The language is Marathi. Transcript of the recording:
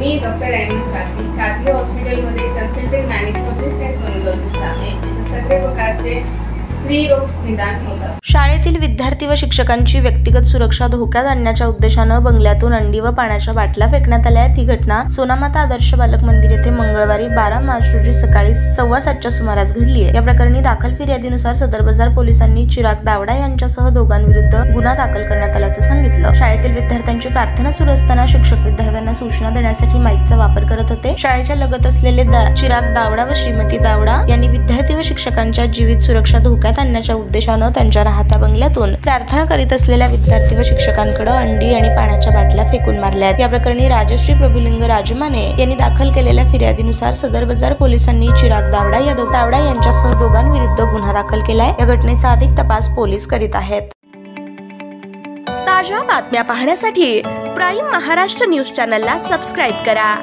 मी डॉक्टर अहमद काकी हॉस्पिटलमध्ये कन्सल्टंट गायनेकोलॉजिस्ट आणि सोनोलॉजिस्ट आहे. इथे सगळे प्रकारचे स्त्री रोग निदान होतात. शाळेतील विद्यार्थी व शिक्षकांची व्यक्तिगत सुरक्षा धोक्यात आणण्याच्या उद्देशानं बंगल्यातून अंडी व पाण्याच्या बाटल्या फेकण्यात आल्या. ही घटना सोनामाता आदर्श बालक मंदिर येथे मंगळवारी 12 मार्च रोजी सकाळी 7:15च्या सुमारास घडली आहे. या प्रकरणी दाखल फिर्यादीनुसार सदर बाजार पोलिसांनी चिराग दावडा यांच्यासह दोघांविरुद्ध गुन्हा दाखल करण्यात आल्याचं सांगितलं. शाळेतील विद्यार्थ्यांची प्रार्थना सुरू असताना शिक्षक विद्यार्थ्यांना सूचना देण्यासाठी माईकचा वापर करत होते. शाळेच्या लगत असलेले चिराग दावडा व श्रीमती दावडा यांनी विद्यार्थी व शिक्षकांच्या जीवित सुरक्षा धोक्यात आणण्याच्या उद्देशानं त्यांच्या राहत्या बंगल्यातून प्रार्थना करीत असलेल्या विद्यार्थी व शिक्षकांकडे अंडी आणि पाण्याच्या बाटल्या फेकून मारल्या. या प्रकरणी राजश्री प्रभुलिंग राजमाने यांनी दाखल केलेल्या फिर्यादीनुसार सदर बाजार पोलिसांनी चिराग दावडा यांच्यासह दोघांविरुद्ध गुन्हा दाखल केलाय. या घटनेचा अधिक तपास पोलीस करीत आहेत. ताज्या बातम्या पाहण्यासाठी प्राईम महाराष्ट्र न्यूज चॅनलला सबस्क्राईब करा.